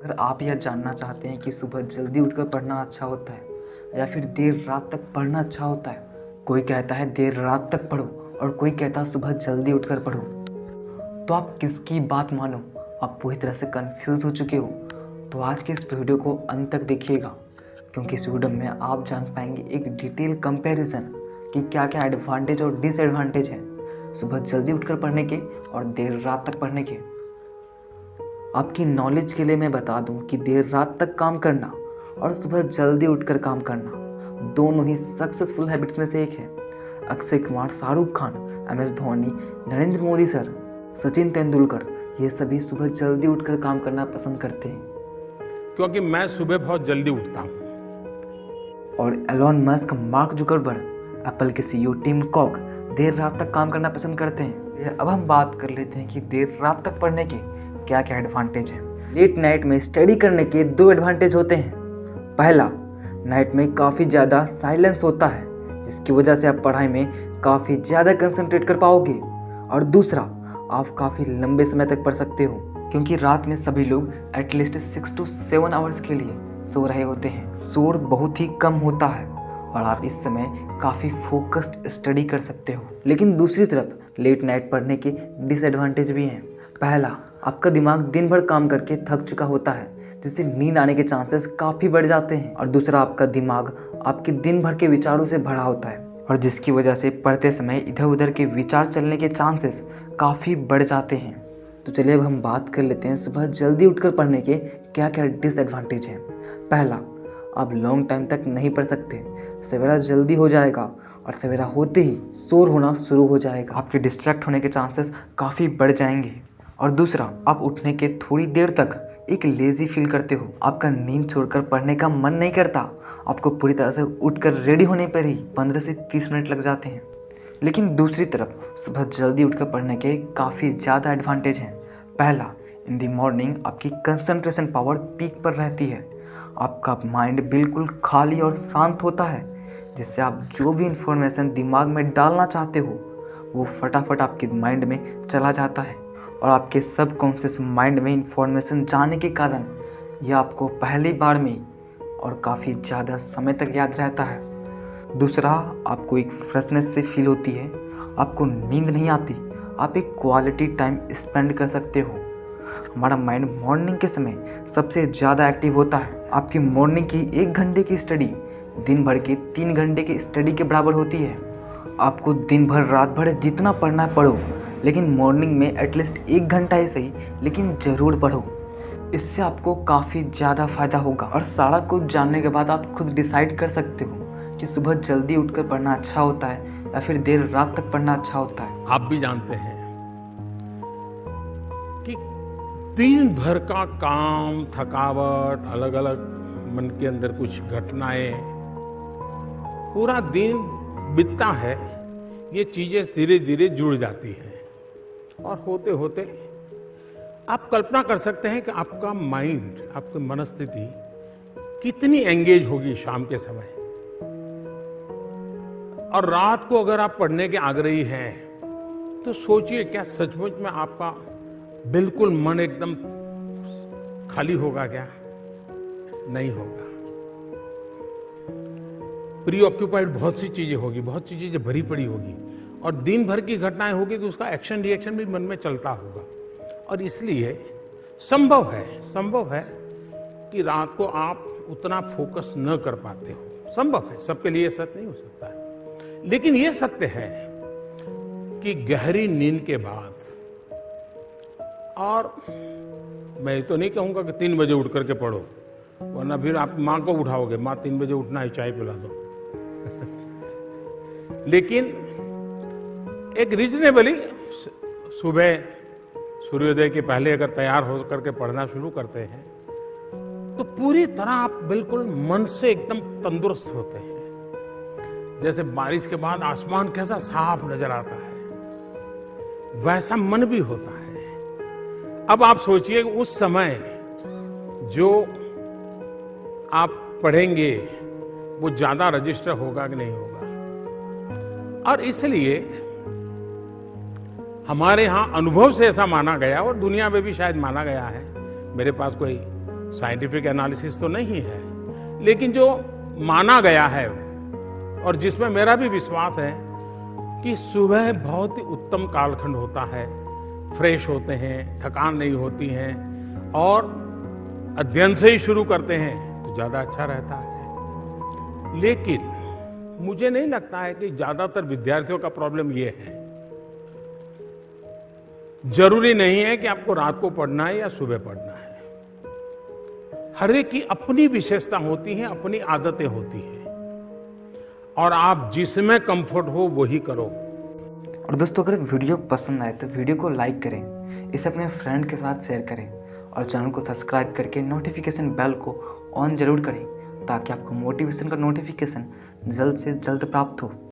अगर आप यह जानना चाहते हैं कि सुबह जल्दी उठकर पढ़ना अच्छा होता है या फिर देर रात तक पढ़ना अच्छा होता है, कोई कहता है देर रात तक पढ़ो और कोई कहता है सुबह जल्दी उठकर पढ़ो, तो आप किसकी बात मानो? आप पूरी तरह से कंफ्यूज हो चुके हो। तो आज के इस वीडियो को अंत तक देखिएगा, क्योंकि इस वीडियो में आप जान पाएंगे एक डिटेल कंपैरिजन कि क्या क्या एडवांटेज और डिसएडवांटेज हैं सुबह जल्दी उठकर पढ़ने के और देर रात तक पढ़ने के। आपकी नॉलेज के लिए मैं बता दूं कि देर रात तक काम करना और सुबह जल्दी उठकर काम करना दोनों ही सक्सेसफुल हैबिट्स में से एक है। अक्षय कुमार, शाहरुख खान, MS धोनी, नरेंद्र मोदी सर, सचिन तेंदुलकर, ये सभी सुबह जल्दी उठकर काम करना पसंद करते हैं। क्योंकि मैं सुबह बहुत जल्दी उठता हूँ। और Elon Musk, Mark Zuckerberg, Apple के CEO टिम कॉक देर रात तक काम करना पसंद करते हैं। अब हम बात कर लेते हैं कि देर रात तक पढ़ने के क्या क्या एडवांटेज हैं। लेट नाइट में स्टडी करने के 2 एडवांटेज होते हैं। पहला, नाइट में काफ़ी ज़्यादा साइलेंस होता है, जिसकी वजह से आप पढ़ाई में काफ़ी ज़्यादा कंसंट्रेट कर पाओगे। और दूसरा, आप काफ़ी लंबे समय तक पढ़ सकते हो, क्योंकि रात में सभी लोग एटलीस्ट 6 to 7 आवर्स के लिए सो रहे होते हैं। शोर बहुत ही कम होता है और आप इस समय काफ़ी फोकस्ड स्टडी कर सकते हो। लेकिन दूसरी तरफ लेट नाइट पढ़ने के डिसएडवांटेज भी हैं। पहला, आपका दिमाग दिन भर काम करके थक चुका होता है, जिससे नींद आने के चांसेस काफ़ी बढ़ जाते हैं। और दूसरा, आपका दिमाग आपके दिन भर के विचारों से भरा होता है और जिसकी वजह से पढ़ते समय इधर उधर के विचार चलने के चांसेस काफ़ी बढ़ जाते हैं। तो चलिए अब हम बात कर लेते हैं सुबह जल्दी उठकर पढ़ने के क्या क्या डिसएडवांटेज हैं। पहला, आप लॉन्ग टाइम तक नहीं पढ़ सकते। सवेरा जल्दी हो जाएगा और सवेरा होते ही शोर होना शुरू हो जाएगा। आपके डिस्ट्रैक्ट होने के चांसेस काफ़ी बढ़ जाएंगे। और दूसरा, आप उठने के थोड़ी देर तक एक लेज़ी फील करते हो। आपका नींद छोड़कर पढ़ने का मन नहीं करता। आपको पूरी तरह से उठकर रेडी होने पर ही 15 से 30 मिनट लग जाते हैं। लेकिन दूसरी तरफ सुबह जल्दी उठकर पढ़ने के काफ़ी ज़्यादा एडवांटेज हैं। पहला, इन दी मॉर्निंग आपकी कंसंट्रेशन पावर पीक पर रहती है। आपका माइंड बिल्कुल खाली और शांत होता है, जिससे आप जो भी इंफॉर्मेशन दिमाग में डालना चाहते हो वो फटाफट आपके माइंड में चला जाता है। और आपके सबकॉन्शियस माइंड में इंफॉर्मेशन जाने के कारण यह आपको पहली बार में और काफ़ी ज़्यादा समय तक याद रहता है। दूसरा, आपको एक फ्रेशनेस से फील होती है। आपको नींद नहीं आती। आप एक क्वालिटी टाइम स्पेंड कर सकते हो। हमारा माइंड मॉर्निंग के समय सबसे ज़्यादा एक्टिव होता है। आपकी मॉर्निंग की 1 घंटे की स्टडी दिन भर के 3 घंटे की स्टडी के बराबर होती है। आपको दिन भर रात भर जितना पढ़ना है पढ़ो, लेकिन मॉर्निंग में एटलीस्ट 1 घंटा ही सही, लेकिन ज़रूर पढ़ो। इससे आपको काफ़ी ज़्यादा फ़ायदा होगा। और सारा कुछ जानने के बाद आप खुद डिसाइड कर सकते हो कि सुबह जल्दी उठकर पढ़ना अच्छा होता है या फिर देर रात तक पढ़ना अच्छा होता है। आप भी जानते हैं कि दिन भर का काम, थकावट, अलग अलग मन के अंदर कुछ घटनाएं, पूरा दिन बीतता है, ये चीजें धीरे धीरे जुड़ जाती हैं और होते होते आप कल्पना कर सकते हैं कि आपका माइंड, आपकी मनस्थिति कितनी एंगेज होगी शाम के समय। और रात को अगर आप पढ़ने के आग्रही हैं तो सोचिए, क्या सचमुच में आपका बिल्कुल मन एकदम खाली होगा? क्या नहीं होगा। प्री ऑक्यूपाइड बहुत सी चीजें होगी, बहुत सी चीजें भरी पड़ी होगी और दिन भर की घटनाएं होगी, तो उसका एक्शन रिएक्शन भी मन में चलता होगा। और इसलिए संभव है कि रात को आप उतना फोकस न कर पाते हो। संभव है, सबके लिए सत्य नहीं हो सकता है, लेकिन यह सत्य है कि गहरी नींद के बाद, और मैं तो नहीं कहूंगा कि 3 बजे उठ करके पढ़ो, वरना फिर आप माँ को उठाओगे, माँ 3 बजे उठना है, चाय पिला दो। लेकिन एक रीजनेबली सुबह सूर्योदय के पहले अगर तैयार होकर के पढ़ना शुरू करते हैं तो पूरी तरह आप बिल्कुल मन से एकदम तंदुरुस्त होते हैं। जैसे बारिश के बाद आसमान कैसा साफ नजर आता है, वैसा मन भी होता है। अब आप सोचिए उस समय जो आप पढ़ेंगे वो ज्यादा रजिस्टर होगा कि नहीं होगा। और इसलिए हमारे यहां अनुभव से ऐसा माना गया और दुनिया में भी शायद माना गया है। मेरे पास कोई साइंटिफिक एनालिसिस तो नहीं है, लेकिन जो माना गया है और जिसमें मेरा भी विश्वास है कि सुबह बहुत ही उत्तम कालखंड होता है, फ्रेश होते हैं, थकान नहीं होती है और अध्ययन से ही शुरू करते हैं तो ज़्यादा अच्छा रहता है। लेकिन मुझे नहीं लगता है कि ज़्यादातर विद्यार्थियों का प्रॉब्लम ये है। जरूरी नहीं है कि आपको रात को पढ़ना है या सुबह पढ़ना है। हर एक की अपनी विशेषता होती है, अपनी आदतें होती हैं और आप जिसमें कंफर्ट हो वही करो। और दोस्तों, अगर वीडियो पसंद आए तो वीडियो को लाइक करें, इसे अपने फ्रेंड के साथ शेयर करें और चैनल को सब्सक्राइब करके नोटिफिकेशन बेल को ऑन जरूर करें ताकि आपको मोटिवेशन का नोटिफिकेशन जल्द से जल्द प्राप्त हो।